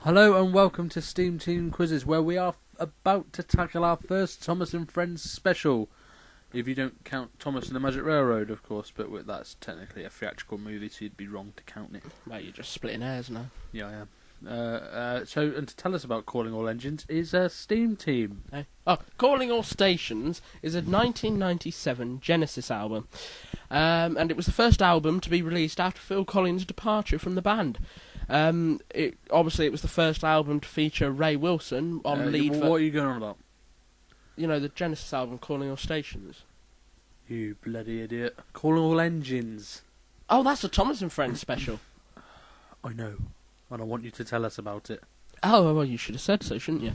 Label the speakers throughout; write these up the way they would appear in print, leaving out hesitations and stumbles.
Speaker 1: Hello and welcome to SteamTeam Quizzes, where we are about to tackle our first Thomas and Friends special. If you don't count Thomas and the Magic Railroad, of course, but that's technically a theatrical movie, so you'd be wrong to count it.
Speaker 2: Mate, you're just splitting hairs now.
Speaker 1: Yeah, I am. And to tell us about Calling All Engines is SteamTeam.
Speaker 2: Calling All Stations is a 1997 Genesis album. And it was the first album to be released after Phil Collins' departure from the band. It was the first album to feature Ray Wilson on lead.
Speaker 1: What are you going on about?
Speaker 2: You know, the Genesis album, Calling All Stations.
Speaker 1: You bloody idiot. Calling All Engines.
Speaker 2: Oh, that's a Thomas and Friends special.
Speaker 1: I know. And I want you to tell us about it.
Speaker 2: Oh, well, you should have said so, shouldn't you?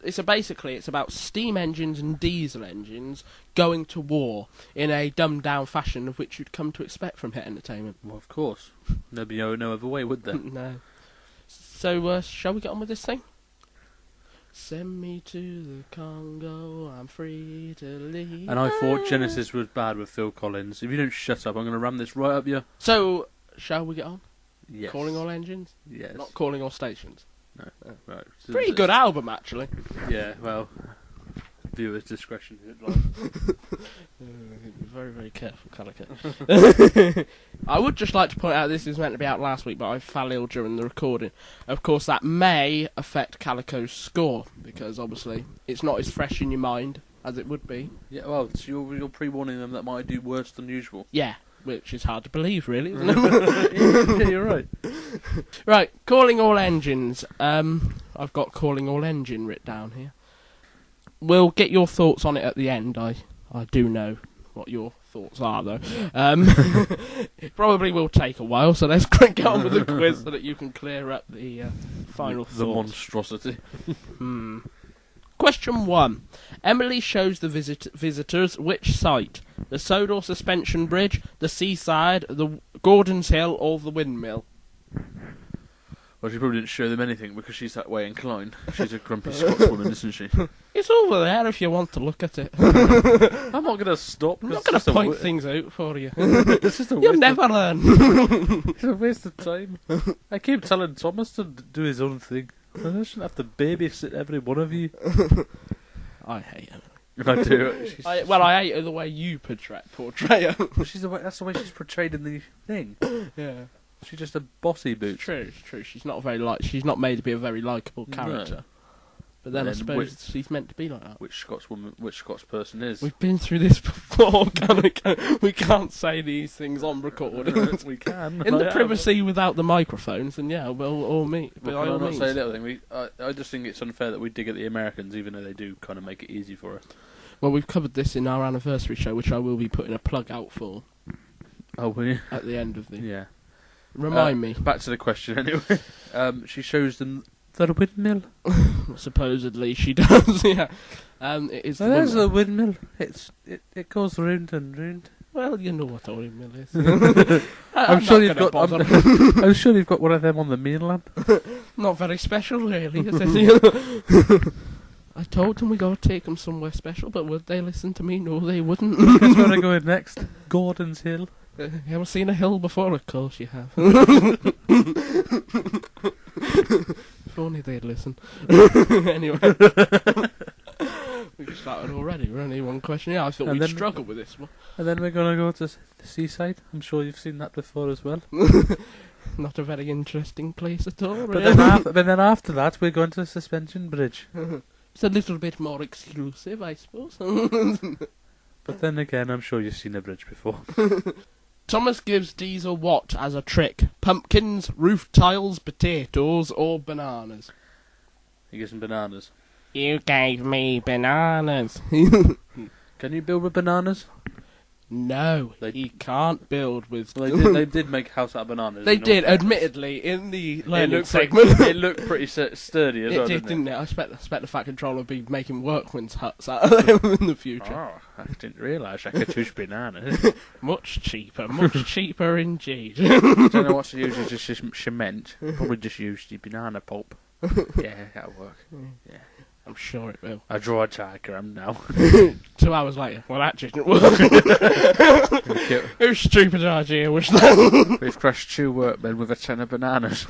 Speaker 2: It's about steam engines and diesel engines going to war in a dumbed-down fashion of which you'd come to expect from hit entertainment.
Speaker 1: Well, of course. There'd be no other way, would there?
Speaker 2: No. So, shall we get on with this thing? Send me to the Congo, I'm free to leave.
Speaker 1: And I thought Genesis was bad with Phil Collins. If you don't shut up, I'm going to ram this right up you.
Speaker 2: So, shall we get on?
Speaker 1: Yes.
Speaker 2: Calling All Engines?
Speaker 1: Yes.
Speaker 2: Not Calling All Stations.
Speaker 1: No. Right. So
Speaker 2: Pretty good album, actually.
Speaker 1: Yeah, well, viewer's discretion.
Speaker 2: Very, very careful, Calico. I would just like to point out this was meant to be out last week, but I fell ill during the recording. Of course, that may affect Calico's score, because obviously it's not as fresh in your mind as it would be.
Speaker 1: Yeah, well, so you're pre-warning them that might do worse than usual.
Speaker 2: Yeah, which is hard to believe, really, isn't it?
Speaker 1: Yeah, you're right.
Speaker 2: Right, Calling All Engines. I've got Calling All Engine written down here. We'll get your thoughts on it at the end. I do know what your thoughts are, though. It probably will take a while, so let's get on with the quiz so that you can clear up the final thoughts.
Speaker 1: The monstrosity.
Speaker 2: Question 1. Emily shows the visitors which site? The Sodor Suspension Bridge, the seaside, the Gordon's Hill, or the windmill?
Speaker 1: Well, she probably didn't show them anything because she's that way inclined. She's a grumpy Scotswoman, isn't she?
Speaker 2: It's over there if you want to look at it.
Speaker 1: I'm not going to stop.
Speaker 2: I'm not going to point things out for you.
Speaker 1: You'll
Speaker 2: never learn.
Speaker 1: It's a waste of time. I keep telling Thomas to do his own thing. I shouldn't have to babysit every one of you.
Speaker 2: I hate her.
Speaker 1: I do.
Speaker 2: I hate her the way you portray her.
Speaker 1: Well, that's the way she's portrayed in the thing.
Speaker 2: Yeah.
Speaker 1: She's just a bossy boot.
Speaker 2: It's true. She's not made to be a very likeable character. No. But then I suppose she's meant to be like that.
Speaker 1: Which Scots person is?
Speaker 2: We've been through this before, we can't say these things on recording.
Speaker 1: We can.
Speaker 2: In the privacy without the microphones, and yeah, we'll all meet.
Speaker 1: Well, can I not say a little thing? I just think it's unfair that we dig at the Americans, even though they do kind of make it easy for us.
Speaker 2: Well, we've covered this in our anniversary show, which I will be putting a plug out for.
Speaker 1: Oh, will you?
Speaker 2: At the end of the...
Speaker 1: Yeah.
Speaker 2: Remind me.
Speaker 1: Back to the question, anyway. She shows them the windmill.
Speaker 2: Supposedly she does, yeah. It is
Speaker 1: there's a windmill. It goes round and round.
Speaker 2: Well, you know what a windmill is.
Speaker 1: I'm sure you've got one of them on the mainland.
Speaker 2: Not very special, really, is it? I told them we got to take them somewhere special, but would they listen to me? No, they wouldn't.
Speaker 1: Guess where they're going next? Gordon's Hill.
Speaker 2: You ever seen a hill before? Of course you have. If only they'd listen. Anyway. We've started already. We're only one question. Yeah, I thought we'd struggle with this one.
Speaker 1: And then we're going to go to the seaside. I'm sure you've seen that before as well.
Speaker 2: Not a very interesting place at all.
Speaker 1: But then after that, we're going to the suspension bridge.
Speaker 2: It's a little bit more exclusive, I suppose.
Speaker 1: But then again, I'm sure you've seen a bridge before.
Speaker 2: Thomas gives Diesel what as a trick? Pumpkins, roof tiles, potatoes, or bananas?
Speaker 1: He gives him bananas.
Speaker 2: You gave me bananas.
Speaker 1: Can you build with bananas?
Speaker 2: No, he can't build with...
Speaker 1: Well, they did make a house out of bananas.
Speaker 2: They did, admittedly, in the learning segment.
Speaker 1: It looked pretty sturdy as well,
Speaker 2: didn't it? I expect the Fat Controller would be making workmen's huts out of them in the future.
Speaker 1: Oh, I didn't realise I could choose bananas.
Speaker 2: Much cheaper indeed.
Speaker 1: I don't know what to use, it's just cement. Probably just use the banana pulp. Yeah, that'll work. Yeah.
Speaker 2: I'm sure it will.
Speaker 1: I draw a diagram now.
Speaker 2: 2 hours later. Well, that didn't work. Whose stupid idea was that?
Speaker 1: We've crushed 2 workmen with a ton of bananas.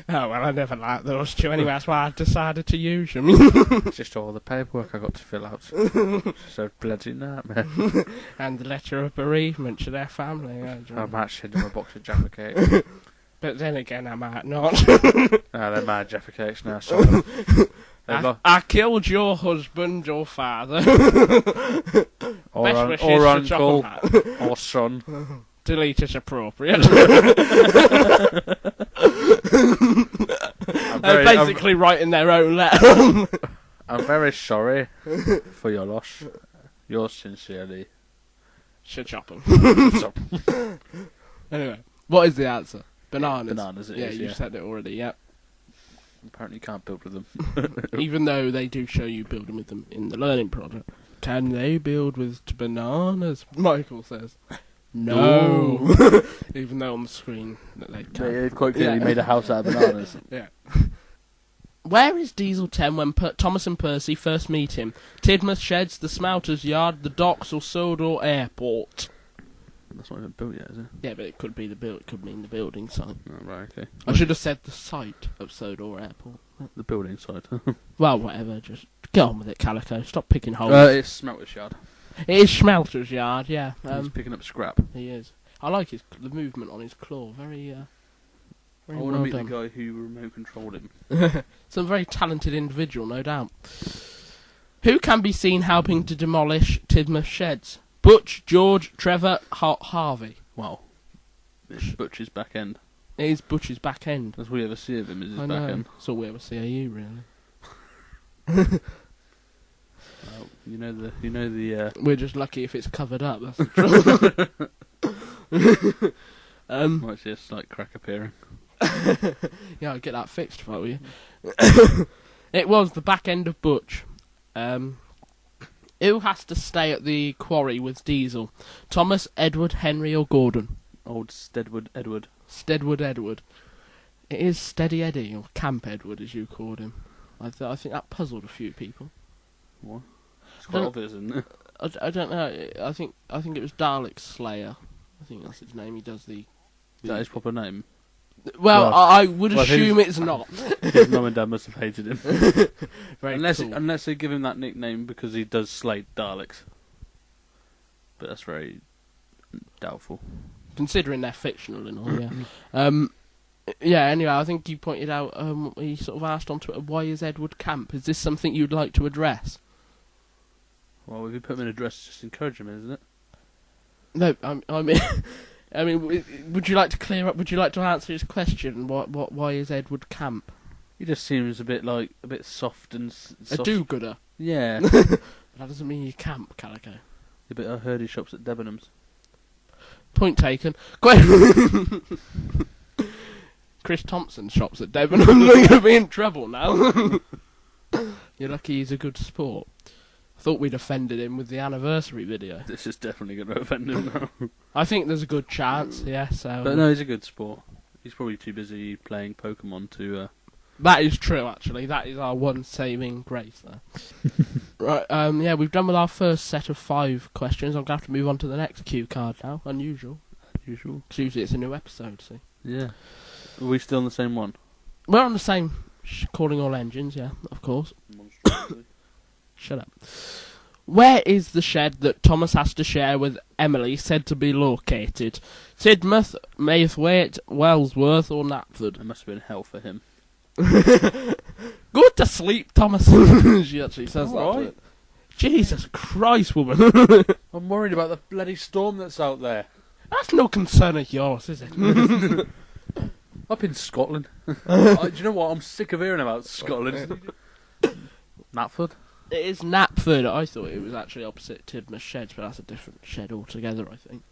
Speaker 2: Oh, well, I never liked those two anyway, that's why I decided to use them.
Speaker 1: It's just all the paperwork I got to fill out. So bloody nightmare.
Speaker 2: And the letter of bereavement to their family.
Speaker 1: I might send them a box of Jaffa cakes.
Speaker 2: But then again, I might not.
Speaker 1: No, they're my Jaffa cakes now, so...
Speaker 2: I killed your husband, your father.
Speaker 1: or
Speaker 2: Best
Speaker 1: un-
Speaker 2: wishes
Speaker 1: or
Speaker 2: to
Speaker 1: uncle,
Speaker 2: Chocolate.
Speaker 1: or son.
Speaker 2: Delete is appropriate. They're basically writing their own letter.
Speaker 1: I'm very sorry for your loss. Yours sincerely.
Speaker 2: Should chop them.
Speaker 1: So,
Speaker 2: Anyway, what is the answer? Bananas.
Speaker 1: bananas it
Speaker 2: yeah,
Speaker 1: is,
Speaker 2: you
Speaker 1: yeah.
Speaker 2: said it already, yeah.
Speaker 1: Apparently you can't build with them.
Speaker 2: Even though they do show you building with them in the learning project. Can they build with bananas? Michael says. No. Even though on the screen that they can.
Speaker 1: They've quite clearly made a house out of bananas.
Speaker 2: Yeah. Where is Diesel 10 when Thomas and Percy first meet him? Tidmouth Sheds, the Smelter's Yard, the Docks, or Sodor Airport?
Speaker 1: That's not even built yet, is it?
Speaker 2: Yeah, but it could be it could mean the building site.
Speaker 1: Oh, right, okay.
Speaker 2: I should have said the site of Sodor Airport.
Speaker 1: The building site.
Speaker 2: Well, whatever, just get on with it, Calico. Stop picking holes.
Speaker 1: It's Smelter's Yard.
Speaker 2: It is Smelter's Yard, yeah.
Speaker 1: He's picking up scrap.
Speaker 2: He is. I like the movement on his claw. Very
Speaker 1: I
Speaker 2: well
Speaker 1: want to meet
Speaker 2: done.
Speaker 1: the guy who remote controlled him.
Speaker 2: Some very talented individual, no doubt. Who can be seen helping to demolish Tidmouth Sheds? Butch, George, Trevor, Harvey.
Speaker 1: Wow. It's Butch's back end.
Speaker 2: It is Butch's back end.
Speaker 1: That's all we ever see of him is his
Speaker 2: I
Speaker 1: back
Speaker 2: know.
Speaker 1: end.
Speaker 2: That's all we ever see of you, really.
Speaker 1: You know the
Speaker 2: We're just lucky if it's covered up. That's the trouble.
Speaker 1: might see a slight crack appearing.
Speaker 2: Yeah, I'll get that fixed if I were you. It was the back end of Butch. Who has to stay at the quarry with Diesel? Thomas, Edward, Henry, or Gordon?
Speaker 1: Old Stedwood Edward.
Speaker 2: Stedwood Edward. It is Steady Eddie, or Camp Edward, as you called him. I think that puzzled a few people.
Speaker 1: What? It's quite obvious, isn't it?
Speaker 2: I don't know. I think it was Dalek Slayer. I think that's his name. He does the.
Speaker 1: Is that his proper name?
Speaker 2: Well, I would assume it's not.
Speaker 1: His mum and dad must have hated him.
Speaker 2: Very cool.
Speaker 1: Unless they give him that nickname because he does slay Daleks. But that's very doubtful.
Speaker 2: Considering they're fictional and all, yeah. Yeah, anyway, I think you pointed out, he sort of asked on Twitter, why is Edward Camp? Is this something you'd like to address?
Speaker 1: Well, if you put him in a dress, just encourage him, isn't it?
Speaker 2: No, I mean, would you like to clear up, would you like to answer his question? Why is Edward Camp?
Speaker 1: He just seems a bit soft and...
Speaker 2: A do-gooder.
Speaker 1: Yeah.
Speaker 2: That doesn't mean you camp, Calico.
Speaker 1: Yeah, but I heard he shops at Debenhams.
Speaker 2: Point taken. Chris Thompson shops at Debenhams. I'm going to be in trouble now. You're lucky he's a good sport. I thought we'd offended him with the anniversary video.
Speaker 1: This is definitely going to offend him now.
Speaker 2: I think there's a good chance, yes.
Speaker 1: But no, he's a good sport. He's probably too busy playing Pokemon to...
Speaker 2: That is true, actually. That is our one saving grace there. Right, yeah, we've done with our first set of 5 questions. I'm going to have to move on to the next cue card now. Unusual.
Speaker 1: Usual.
Speaker 2: 'Cause usually it's a new episode, see.
Speaker 1: Yeah. Are we still on the same one?
Speaker 2: We're on the same calling all engines, yeah, of course. Shut up. Where is the shed that Thomas has to share with Emily said to be located? Tidmouth, Maythwaite, Wellsworth, or Knapford?
Speaker 1: It must have been hell for him.
Speaker 2: Go to sleep, Thomas. She actually says that.
Speaker 1: Right.
Speaker 2: Jesus Christ, woman.
Speaker 1: I'm worried about the bloody storm that's out there.
Speaker 2: That's no concern of yours, is it?
Speaker 1: Up in Scotland. Do you know what? I'm sick of hearing about Scotland. Knapford?
Speaker 2: It is Knapford. I thought it was actually opposite Tidmouth Sheds, but that's a different shed altogether, I think.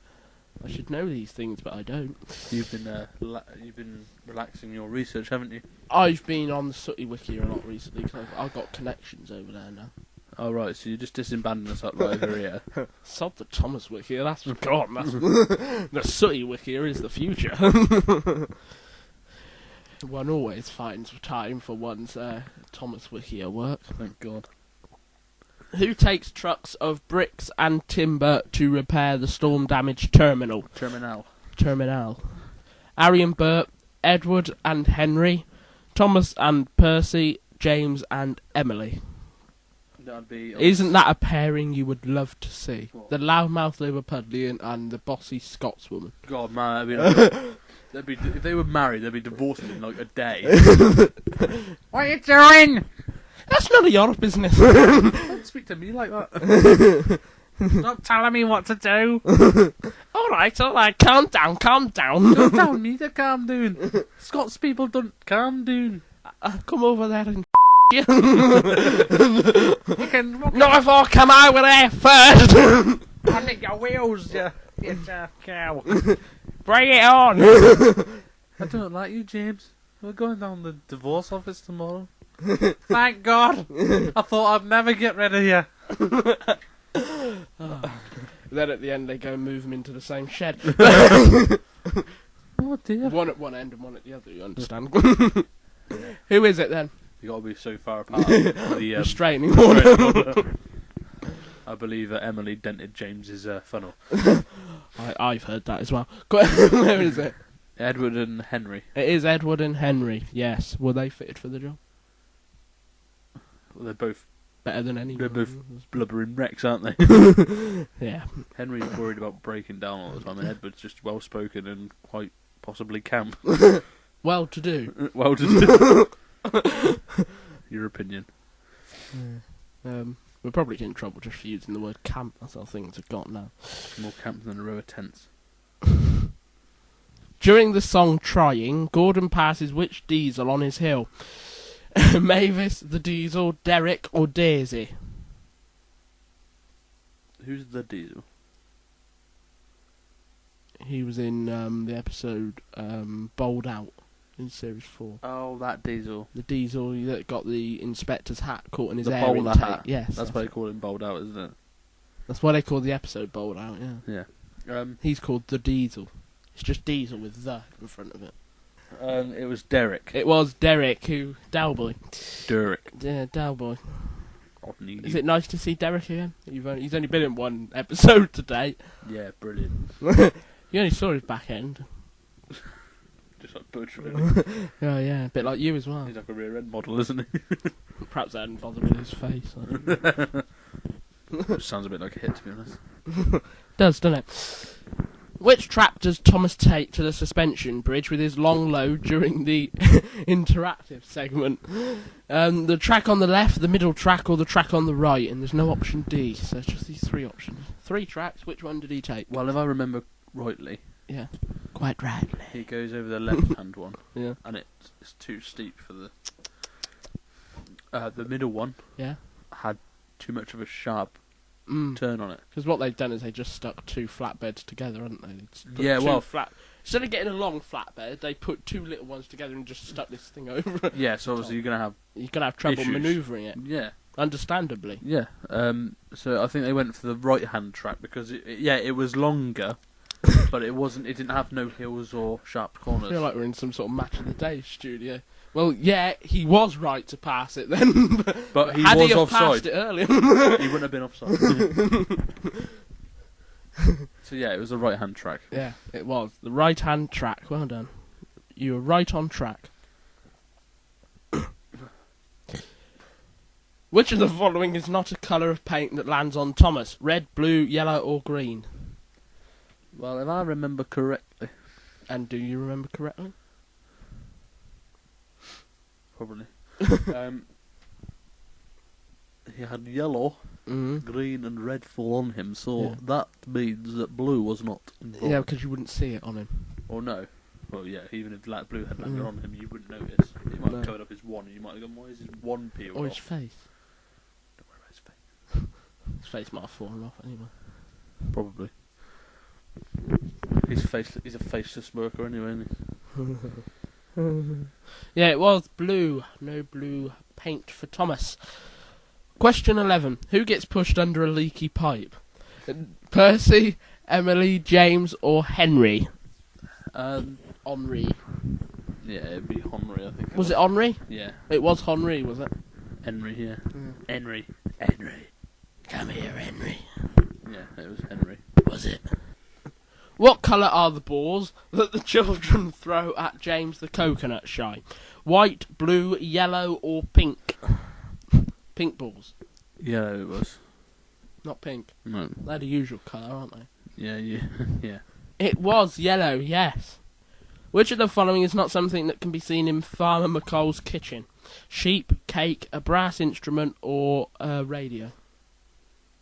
Speaker 2: I should know these things, but I don't.
Speaker 1: You've been relaxing your research, haven't you?
Speaker 2: I've been on the Sooty Wiki a lot recently, because I've got connections over there now.
Speaker 1: Oh, right, so you're just disbanding us up right over here.
Speaker 2: Sod the Thomas Wiki, that's gone. That's the Sooty Wiki is the future. One always finds time for one's Thomas Wiki work.
Speaker 1: Thank God.
Speaker 2: Who takes trucks of bricks and timber to repair the storm-damaged terminal?
Speaker 1: Terminal.
Speaker 2: Arian Burt, Edward and Henry, Thomas and Percy, James and Emily.
Speaker 1: That'd be.
Speaker 2: Isn't that a pairing you would love to see?
Speaker 1: What?
Speaker 2: The loudmouth Liverpudlian and the bossy Scotswoman.
Speaker 1: God, man, they'd be if they were married, they'd be divorced in like a day. What are you doing?
Speaker 2: That's none of your business.
Speaker 1: Don't speak to me like that. Stop telling me what to do.
Speaker 2: Alright, calm down.
Speaker 1: Don't tell me to calm down. Scots people don't calm down.
Speaker 2: Come over there and
Speaker 1: You can
Speaker 2: not if I come over there first.
Speaker 1: I'll nick your wheels, you daft cow.
Speaker 2: Bring it on.
Speaker 1: I don't like you, James. We're going down the divorce office tomorrow. Thank God. I thought I'd never get rid of you.
Speaker 2: Then at the end they go and move them into the same shed.
Speaker 1: Oh dear.
Speaker 2: One at one end and one at the other, you understand? Who is it then?
Speaker 1: You got to be so far apart. The
Speaker 2: Restraining order.
Speaker 1: I believe Emily dented James's funnel.
Speaker 2: I've heard that as well. Where is it?
Speaker 1: Edward and Henry.
Speaker 2: It is Edward and Henry, yes. Were they fitted for the job?
Speaker 1: Well, they're both
Speaker 2: Better than anyone.
Speaker 1: They're both blubbering wrecks, aren't they?
Speaker 2: Yeah.
Speaker 1: Henry's worried about breaking down all the time, and Edward's just well spoken and quite possibly camp.
Speaker 2: Well to do.
Speaker 1: Well to do. Your opinion.
Speaker 2: We're probably getting in trouble just for using the word camp. That's how things have got now.
Speaker 1: More camp than a row of tents.
Speaker 2: During the song Trying, Gordon passes which diesel on his hill? Mavis, the Diesel, Derek or Daisy?
Speaker 1: Who's the Diesel?
Speaker 2: He was in the episode Bowled Out in Series 4.
Speaker 1: Oh, that Diesel.
Speaker 2: The Diesel that got the inspector's hat caught in his
Speaker 1: The
Speaker 2: air
Speaker 1: bowler
Speaker 2: intake.
Speaker 1: hat.
Speaker 2: Yes,
Speaker 1: That's why they call him Bowled Out, isn't it?
Speaker 2: That's why they call the episode Bowled Out, yeah.
Speaker 1: Yeah.
Speaker 2: He's called the Diesel. It's just Diesel with the in front of it.
Speaker 1: It was Derek.
Speaker 2: It was Derek who... Dowboy.
Speaker 1: Derek.
Speaker 2: Yeah, Dowboy.
Speaker 1: Oddly.
Speaker 2: Is it nice to see Derek again? He's only been in one episode today.
Speaker 1: Yeah, brilliant.
Speaker 2: You only saw his back end.
Speaker 1: Just like butchering.
Speaker 2: Oh yeah, a bit like you as well.
Speaker 1: He's like a rear end model, isn't he?
Speaker 2: Perhaps I hadn't bothered with his face.
Speaker 1: Sounds a bit like a hit, to be honest.
Speaker 2: Doesn't it? Which trap does Thomas take to the suspension bridge with his long load during the interactive segment? The track on the left, the middle track, or the track on the right? And there's no option D, so it's just these three options. 3 tracks, which one did he take?
Speaker 1: Well, if I remember rightly,
Speaker 2: Yeah, quite rightly.
Speaker 1: he goes over the left-hand one,
Speaker 2: Yeah.
Speaker 1: and it's too steep for the middle one.
Speaker 2: Yeah.
Speaker 1: Had too much of a sharp turn on it.
Speaker 2: Because what they've done is they just stuck 2 flatbeds together, haven't they?
Speaker 1: Yeah, well,
Speaker 2: instead of getting a long flatbed, they put 2 little ones together and just stuck this thing over it.
Speaker 1: yeah. So obviously you're gonna have
Speaker 2: trouble
Speaker 1: issues.
Speaker 2: manoeuvring it.
Speaker 1: Yeah.
Speaker 2: Understandably.
Speaker 1: Yeah. So I think they went for the right-hand track because it was longer, but it wasn't. It didn't have no hills or sharp corners.
Speaker 2: I feel like we're in some sort of match of the day studio. Well, yeah, he was right to pass it then.
Speaker 1: But he
Speaker 2: had
Speaker 1: was
Speaker 2: he have
Speaker 1: offside.
Speaker 2: passed it earlier,
Speaker 1: He wouldn't have been offside. So yeah, it was the right-hand track.
Speaker 2: yeah, it was the right-hand track. Well done. You were right on track. Which of the following is not a colour of paint that lands on Thomas? Red, blue, yellow, or green?
Speaker 1: Well, if I remember correctly,
Speaker 2: And do you remember correctly?
Speaker 1: probably. He had yellow, green, and red full on him, so that means that blue was not involved.
Speaker 2: Yeah, because you wouldn't see it on him.
Speaker 1: Or no. Well, yeah, even if that blue had landed on him, you wouldn't notice. He might have covered up his one, and you might have gone, why is his one peeled
Speaker 2: Or
Speaker 1: off?
Speaker 2: his face.
Speaker 1: Don't worry about his face.
Speaker 2: His face might have fallen off anyway.
Speaker 1: Probably. He's a faceless worker anyway, isn't he?
Speaker 2: Yeah, it was blue. No blue paint for Thomas. Question 11. Who gets pushed under a leaky pipe? Percy, Emily, James, or Henry? Henri.
Speaker 1: Yeah, it'd be Henry, I think.
Speaker 2: Was it Henri?
Speaker 1: Yeah.
Speaker 2: It was Henri, was it?
Speaker 1: Henry, yeah. Henry.
Speaker 2: Come here, Henry.
Speaker 1: Yeah, it was Henry.
Speaker 2: Was it? What colour are the balls that the children throw at James the Coconut Shy? White, blue, yellow, or pink? Pink balls.
Speaker 1: Yeah, it was.
Speaker 2: Not pink.
Speaker 1: No.
Speaker 2: They're the usual colour, aren't they?
Speaker 1: Yeah, yeah.
Speaker 2: It was yellow, yes. Which of the following is not something that can be seen in Farmer McColl's kitchen? Sheep, cake, a brass instrument, or a radio?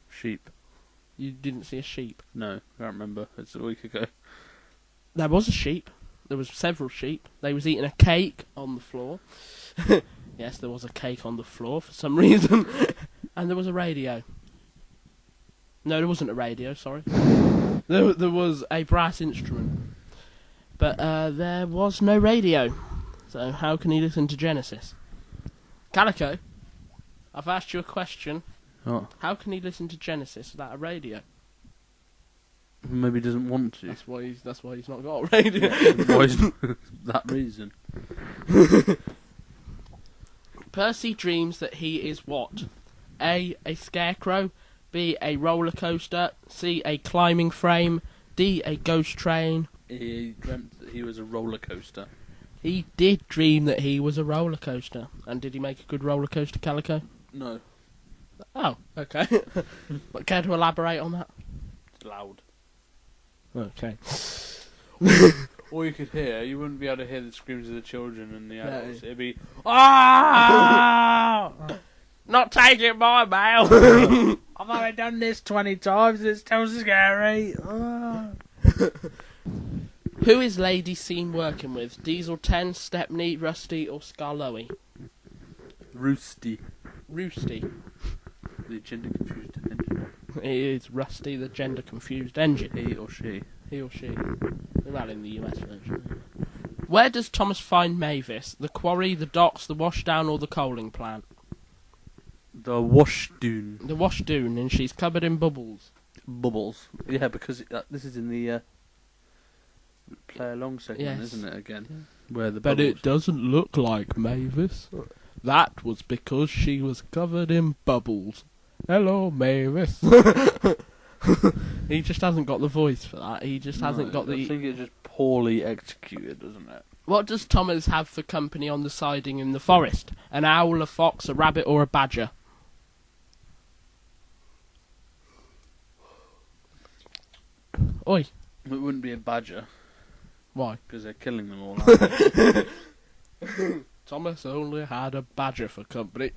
Speaker 1: Sheep.
Speaker 2: You didn't see a sheep?
Speaker 1: No, I can't remember. It's a week ago.
Speaker 2: There was a sheep. There was several sheep. They was eating a cake on the floor. Yes, there was a cake on the floor for some reason. And there was a radio. No, there wasn't a radio, sorry. There was a brass instrument. But there was no radio. So how can he listen to Genesis? Calico, I've asked you a question.
Speaker 1: What?
Speaker 2: How can he listen to Genesis without a radio?
Speaker 1: Maybe he doesn't want to.
Speaker 2: That's why he's not got a radio.
Speaker 1: Why is that reason?
Speaker 2: Percy dreams that he is what? A scarecrow, B, a roller coaster, C, a climbing frame, D, a ghost train.
Speaker 1: He dreamt that he was a roller coaster.
Speaker 2: He did dream that he was a roller coaster. And did he make a good roller coaster, Calico?
Speaker 1: No.
Speaker 2: Oh, okay. But care to elaborate on that?
Speaker 1: It's loud.
Speaker 2: Okay.
Speaker 1: All you could hear, you wouldn't be able to hear the screams of the children and the adults. It'd be,
Speaker 2: Ah! Not taking my mail!
Speaker 1: I've already done this 20 times, it's still scary.
Speaker 2: Who is Lady seen working with? Diesel 10, Stepney, Rusty, or Scarloey?
Speaker 1: Roosty.
Speaker 2: Roosty.
Speaker 1: The gender confused engine.
Speaker 2: It is Rusty, the gender confused engine.
Speaker 1: He or she.
Speaker 2: He or she. Well, in the US version. Where does Thomas find Mavis? The quarry, the docks, the washdown, or the coaling plant?
Speaker 1: The washdoon.
Speaker 2: The washdown, and she's covered in bubbles.
Speaker 1: Bubbles. Yeah, because this is in the play along segment,
Speaker 2: Yes.
Speaker 1: isn't it, again?
Speaker 2: Yeah.
Speaker 1: Where the
Speaker 2: But
Speaker 1: bubbles.
Speaker 2: it doesn't look like Mavis. That was because she was covered in bubbles. Hello, Mavis. He just hasn't got the voice for that. He just hasn't got the...
Speaker 1: I think it's just poorly executed, doesn't it?
Speaker 2: What does Thomas have for company on the siding in the forest? An owl, a fox, a rabbit, or a badger? Oi.
Speaker 1: It wouldn't be a badger,
Speaker 2: Why?
Speaker 1: because they're killing them all.
Speaker 2: Thomas only had a badger for company.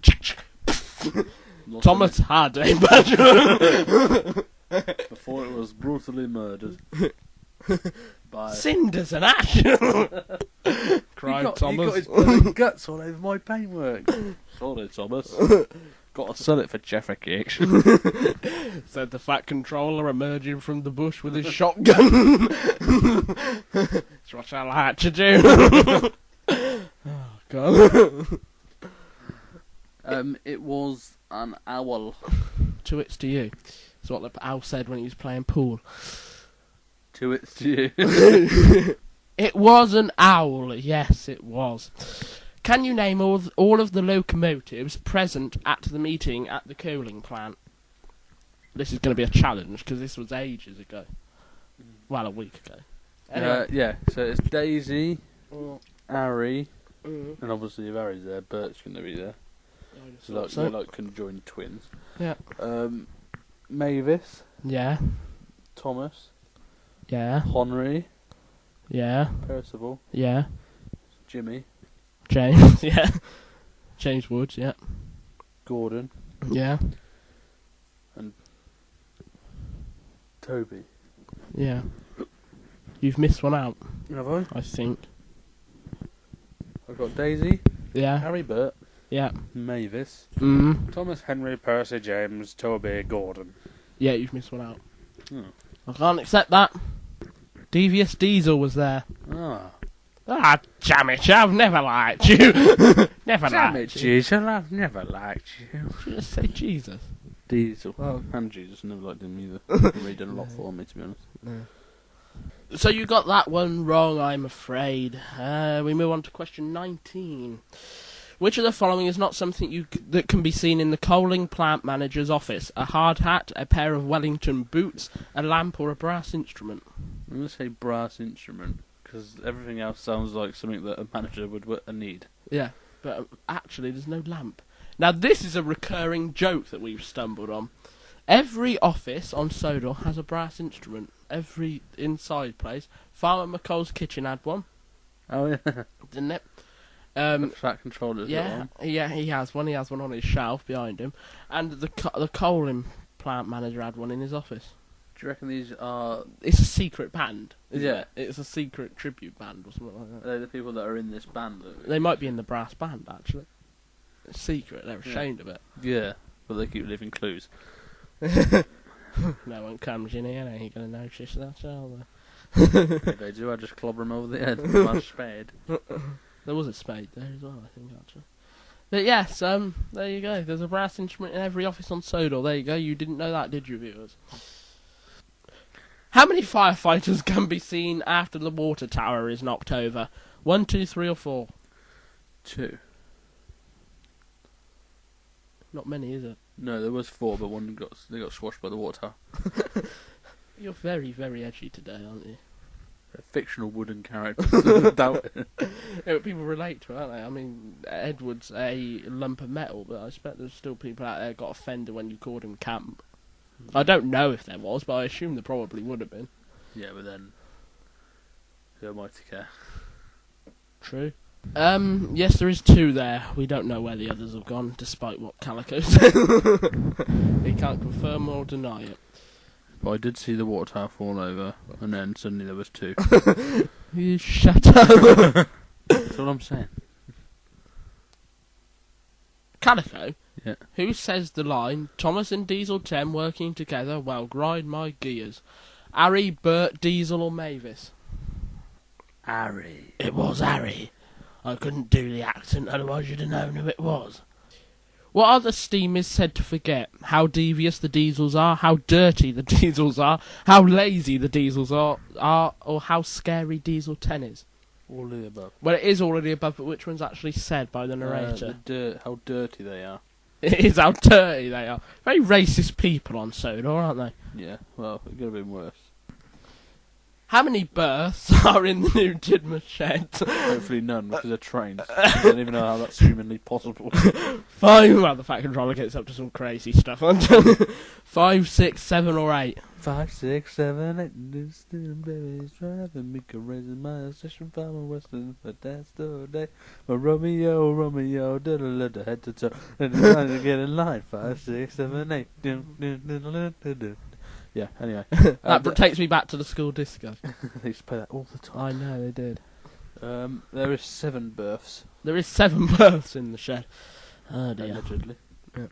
Speaker 1: Lost
Speaker 2: Thomas had a badger.
Speaker 1: it before it was brutally murdered by...
Speaker 2: Cinders and ash. Cried Thomas.
Speaker 1: He got his bloody guts all over my paintwork. Sorry, Thomas. Got to sell it for Jeffrey cakes.
Speaker 2: Said the fat controller emerging from the bush with his shotgun. That's what I like to do. Oh, God.
Speaker 1: It was an owl.
Speaker 2: Two hits to you. That's what the owl said when he was playing pool.
Speaker 1: To it to you.
Speaker 2: It was an owl. Yes, it was. Can you name all of the locomotives present at the meeting at the cooling plant? This is going to be a challenge because this was ages ago. Well, a week ago. Anyway.
Speaker 1: Yeah, so it's Daisy, Harry, and obviously if Harry's there, Bert's going to be there. So they're like conjoined twins.
Speaker 2: Yeah.
Speaker 1: Mavis,
Speaker 2: Yeah.
Speaker 1: Thomas,
Speaker 2: Yeah.
Speaker 1: Henry,
Speaker 2: Yeah.
Speaker 1: Percival,
Speaker 2: Yeah.
Speaker 1: Jimmy,
Speaker 2: James. Yeah. James Woods. Yeah.
Speaker 1: Gordon,
Speaker 2: Yeah.
Speaker 1: Toby.
Speaker 2: Yeah. You've missed one out,
Speaker 1: Have I?
Speaker 2: I think.
Speaker 1: I've got Daisy,
Speaker 2: Yeah.
Speaker 1: Harry, Bert,
Speaker 2: Yeah.
Speaker 1: Mavis,
Speaker 2: Mm.
Speaker 1: Thomas, Henry, Percy, James, Toby, Gordon.
Speaker 2: Yeah, you've missed one out.
Speaker 1: Oh.
Speaker 2: I can't accept that. Devious Diesel was there.
Speaker 1: Ah.
Speaker 2: Ah, damn it, I've never liked you. Never
Speaker 1: Damn
Speaker 2: liked
Speaker 1: it,
Speaker 2: you.
Speaker 1: Jesus, I've never liked you.
Speaker 2: Should just say Jesus.
Speaker 1: Diesel.
Speaker 2: Oh.
Speaker 1: And Jesus, never liked him either. He did a lot for me, to be honest.
Speaker 2: So you got that one wrong, I'm afraid. We move on to question 19. Which of the following is not something that can be seen in the coaling plant manager's office? A hard hat, a pair of Wellington boots, a lamp, or a brass instrument?
Speaker 1: I'm going to say brass instrument, because everything else sounds like something that a manager would need.
Speaker 2: Yeah, but actually there's no lamp. Now this is a recurring joke that we've stumbled on. Every office on Sodor has a brass instrument. Every inside place. Farmer McColl's kitchen had one.
Speaker 1: Oh yeah.
Speaker 2: Didn't it?
Speaker 1: Fat controller's got
Speaker 2: Yeah,
Speaker 1: one.
Speaker 2: yeah, he has one. He has one on his shelf behind him. And the coaling plant manager had one in his office.
Speaker 1: Do you reckon these are...
Speaker 2: It's a secret band.
Speaker 1: Yeah.
Speaker 2: It's a secret tribute band or something like that.
Speaker 1: They're the people that are in this band.
Speaker 2: They might be in the brass band, actually. It's secret. They're ashamed of it.
Speaker 1: Yeah, but they keep leaving clues.
Speaker 2: No one comes in here, they ain't going to notice that, are they?
Speaker 1: If they do, I just clobber them over the head with my spade.
Speaker 2: There was a spade there as well, I think, actually. But yes, there you go. There's a brass instrument in every office on Sodor. There you go. You didn't know that, did you, viewers? How many firefighters can be seen after the water tower is knocked over? 1, 2, 3, or 4?
Speaker 1: 2.
Speaker 2: Not many, is it?
Speaker 1: No, there was 4, but they got squashed by the water tower.
Speaker 2: You're very, very edgy today, aren't you?
Speaker 1: They're fictional wooden characters. Doubt it.
Speaker 2: Yeah, people relate to it, aren't they? I mean, Edward's a lump of metal, but I expect there's still people out there got offended when you called him Camp. I don't know if there was, but I assume there probably would have been.
Speaker 1: Yeah, but then... who am I to care?
Speaker 2: True. Yes, there is 2 there. We don't know where the others have gone, despite what Calico said. He can't confirm or deny it.
Speaker 1: But I did see the water tower fall over, and then suddenly there was 2.
Speaker 2: You shut up.
Speaker 1: That's all I'm saying.
Speaker 2: Calico?
Speaker 1: Yeah.
Speaker 2: Who says the line, Thomas and Diesel 10 working together, well, grind my gears? Harry, Bert, Diesel or Mavis?
Speaker 1: Harry.
Speaker 2: It was Harry. I couldn't do the accent, otherwise you'd have known who it was. What are the steamers said to forget? How devious the diesels are, how dirty the diesels are, how lazy the diesels are, or how scary Diesel 10 is?
Speaker 1: All of the above.
Speaker 2: Well, it is already above, but which one's actually said by the narrator?
Speaker 1: How dirty they are.
Speaker 2: It is how dirty they are. Very racist people on Sodor, aren't they?
Speaker 1: Yeah, well, it could have been worse.
Speaker 2: How many berths are in the new Tidmouth shed?
Speaker 1: Hopefully none, because they're trains. I don't even know how that's humanly possible.
Speaker 2: 5. Well, the Fat Controller gets up to some crazy stuff. 5, 6, 7, or 8.
Speaker 1: 5, 6, 7, 8. This still baby's driving me crazy. My obsession from a western, but that's the day. But Romeo, Romeo, da head to toe, and trying to get in line. 5, 6, 7, 8. Yeah, anyway.
Speaker 2: That takes me back to the school disco.
Speaker 1: They used to play that all the time.
Speaker 2: I know, they did.
Speaker 1: There is 7 berths.
Speaker 2: There is 7 berths in the shed. Oh dear.
Speaker 1: Allegedly.
Speaker 2: Yeah.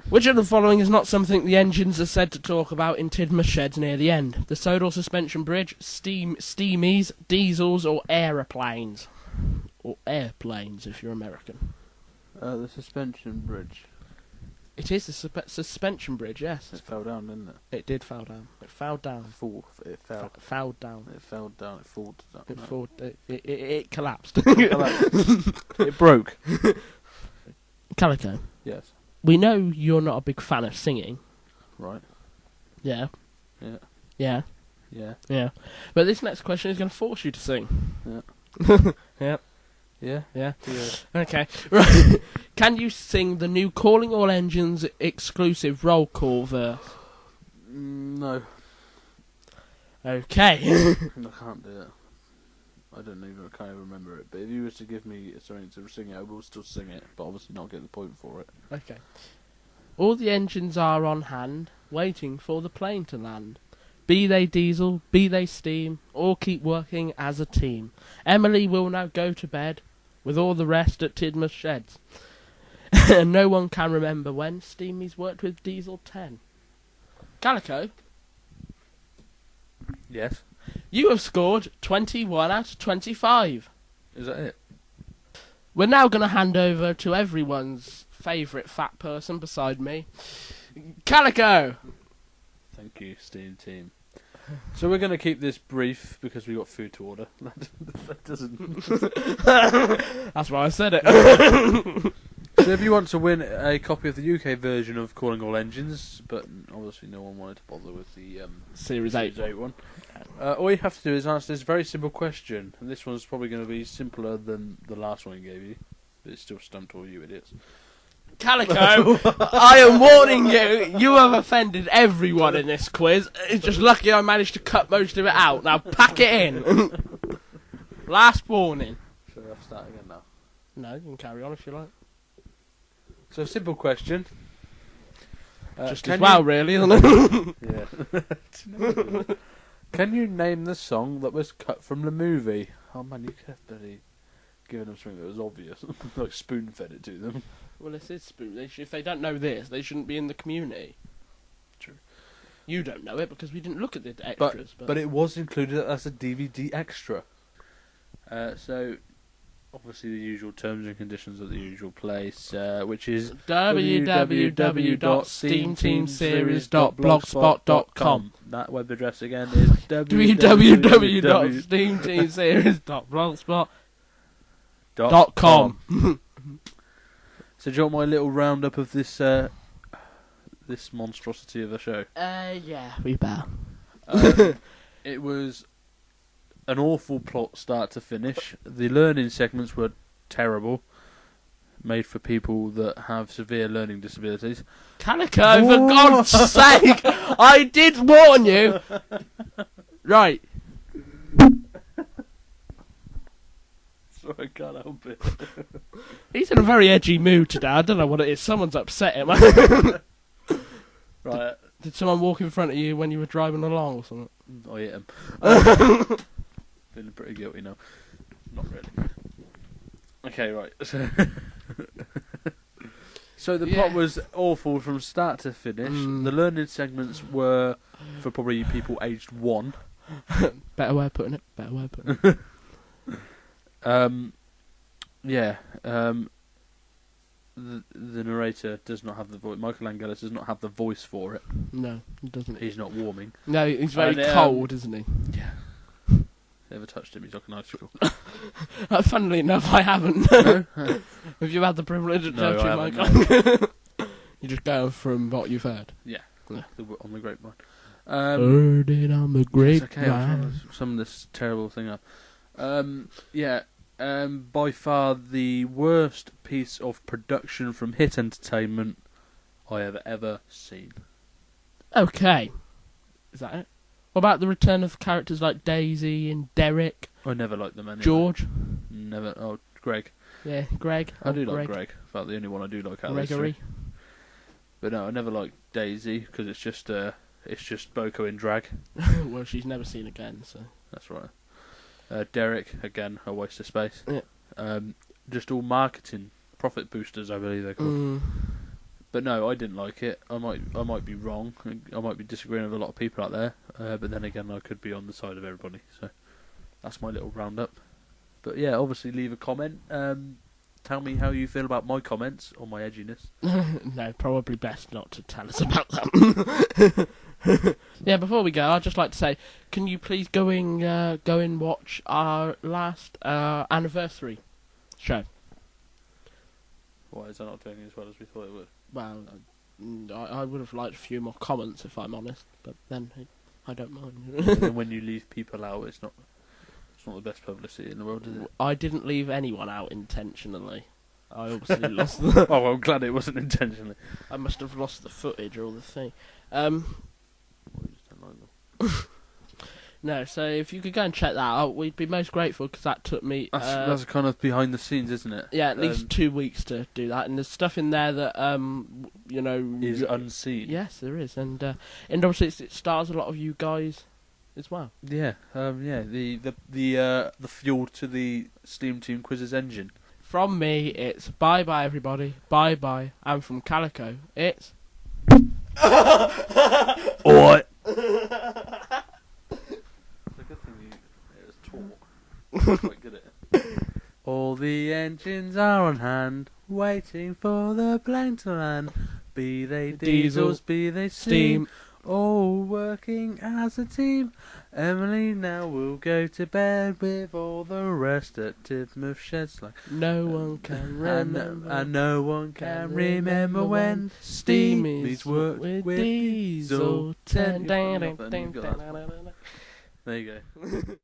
Speaker 2: Which of the following is not something the engines are said to talk about in Tidmouth sheds near the end? The Sodor suspension bridge, steamies, diesels, or aeroplanes? Or airplanes, if you're American.
Speaker 1: The suspension bridge.
Speaker 2: It is the suspension bridge, yes.
Speaker 1: It fell down, didn't it?
Speaker 2: It did fall down. It fell down.
Speaker 1: It fell.
Speaker 2: Fell down.
Speaker 1: It fell down. It fell down.
Speaker 2: It collapsed.
Speaker 1: It broke.
Speaker 2: Calico,
Speaker 1: Yes.
Speaker 2: we know you're not a big fan of singing.
Speaker 1: Right.
Speaker 2: Yeah.
Speaker 1: Yeah.
Speaker 2: Yeah.
Speaker 1: Yeah.
Speaker 2: Yeah. But this next question is going to force you to sing.
Speaker 1: Yeah.
Speaker 2: Yeah.
Speaker 1: Yeah.
Speaker 2: Yeah.
Speaker 1: Yeah.
Speaker 2: Okay. Right. Can you sing the new Calling All Engines exclusive roll call verse?
Speaker 1: No.
Speaker 2: Okay.
Speaker 1: I can't do it. I can't even remember it. But if you was to give me something to sing it, I will still sing it, but obviously not get the point for it.
Speaker 2: Okay. All the engines are on hand, waiting for the plane to land. Be they diesel, be they steam, all keep working as a team. Emily will now go to bed, with all the rest at Tidmouth sheds. And no one can remember when Steamies worked with Diesel 10. Calico,
Speaker 1: Yes.
Speaker 2: you have scored 21 out of 25.
Speaker 1: Is that it?
Speaker 2: We're now going to hand over to everyone's favourite fat person beside me, Calico.
Speaker 1: Thank you, SteamTeam. So we're going to keep this brief because we got food to order. That doesn't.
Speaker 2: That's why I said it.
Speaker 1: So if you want to win a copy of the UK version of Calling All Engines, but obviously no one wanted to bother with the
Speaker 2: Series 8
Speaker 1: one, all you have to do is answer this very simple question, and this one's probably going to be simpler than the last one he gave you, but it's still stumped all you idiots.
Speaker 2: Calico, I am warning you, you have offended everyone in this quiz. It's just lucky I managed to cut most of it out. Now pack it in. Last warning.
Speaker 1: Shall I start again now?
Speaker 2: No, you can carry on if you like.
Speaker 1: So, simple question.
Speaker 2: Just as well, really, isn't it?
Speaker 1: Yeah. Can you name the song that was cut from the movie? Oh man, you could have bloody given them something that was obvious. Like spoon-fed it to them.
Speaker 2: Well, this is spoon. If they don't know this, they shouldn't be in the community.
Speaker 1: True.
Speaker 2: You don't know it because we didn't look at the extras.
Speaker 1: But it was included as a DVD extra. So, obviously the usual terms and conditions of the usual place, which is
Speaker 2: www.steamteamseries.blogspot.com.
Speaker 1: That web address again is
Speaker 2: www.steamteamseries.blogspot.com.
Speaker 1: So do you want my little roundup of this this monstrosity of a show?
Speaker 2: Yeah, we better.
Speaker 1: It was an awful plot start to finish. The learning segments were terrible, made for people that have severe learning disabilities.
Speaker 2: Calico, for God's sake! I did warn you! Right.
Speaker 1: Sorry, I can't help it.
Speaker 2: He's in a very edgy mood today. I don't know what it is. Someone's upset him.
Speaker 1: Right.
Speaker 2: Did someone walk in front of you when you were driving along or something?
Speaker 1: I hit him. Feeling pretty guilty now. Not really. Okay, right. So the plot was awful from start to finish. The learning segments were for probably people aged 1.
Speaker 2: Better way of putting it. Better way of putting it.
Speaker 1: The narrator does not have the voice. Michael Angelis does not have the voice for it.
Speaker 2: No, he doesn't.
Speaker 1: He's not warming.
Speaker 2: No, he's very cold, isn't he?
Speaker 1: Yeah. Never touched him. He's like an icicle.
Speaker 2: Funnily enough, I haven't.
Speaker 1: No?
Speaker 2: Have you had the privilege of
Speaker 1: No,
Speaker 2: touching
Speaker 1: I
Speaker 2: Michael?
Speaker 1: haven't,
Speaker 2: You just go from what you've heard.
Speaker 1: Yeah. On the grapevine.
Speaker 2: Heard it on the grapevine.
Speaker 1: It's okay. I'm trying to sum this terrible thing up. By far the worst piece of production from Hit Entertainment I have ever seen.
Speaker 2: Okay. Is that it? What about the return of characters like Daisy and Derek?
Speaker 1: I never liked them anyway.
Speaker 2: George?
Speaker 1: Never. Oh, Greg.
Speaker 2: Yeah, Greg.
Speaker 1: I do like Greg. In fact, the only one I do like out of those
Speaker 2: Gregory.
Speaker 1: three. But no, I never liked Daisy because it's just Boko in drag.
Speaker 2: Well, she's never seen again, so.
Speaker 1: That's right. Derek, again, a waste of space.
Speaker 2: Yeah.
Speaker 1: Just all marketing profit boosters, I believe they're called. But no, I didn't like it. I might be wrong. I might be disagreeing with a lot of people out there. But then again, I could be on the side of everybody. So that's my little roundup. But yeah, obviously leave a comment. Tell me how you feel about my comments or my edginess.
Speaker 2: No, probably best not to tell us about that. Yeah, before we go, I'd just like to say, can you please go and watch our last anniversary show?
Speaker 1: Why is that not doing as well as we thought it would?
Speaker 2: Well, I would have liked a few more comments, if I'm honest, but then I don't mind.
Speaker 1: And when you leave people out, it's not the best publicity in the world, is it?
Speaker 2: I didn't leave anyone out intentionally. I obviously lost
Speaker 1: Oh, well, I'm glad it wasn't intentionally.
Speaker 2: I must have lost the footage or the thing.
Speaker 1: Well, you just don't like them.
Speaker 2: No, so if you could go and check that out, we'd be most grateful, because that took me...
Speaker 1: That's kind of behind the scenes, isn't it?
Speaker 2: Yeah, at least 2 weeks to do that, and there's stuff in there that,
Speaker 1: is unseen.
Speaker 2: Yes, there is, and obviously it stars a lot of you guys as well.
Speaker 1: Yeah, the fuel to the SteamTeam quizzes engine.
Speaker 2: From me, it's bye-bye, everybody, bye-bye, and from Calico, it's...
Speaker 1: Oi! Quite good at it. All the engines are on hand, waiting for the plane to land. Be they diesels, be they steam, all working as a team. Emily now will go to bed with all the rest at Tidmouth Sheds. Like,
Speaker 2: No one can remember.
Speaker 1: and no one can remember when Steamy's worked with Diesel.
Speaker 2: Diesel.
Speaker 1: There you go.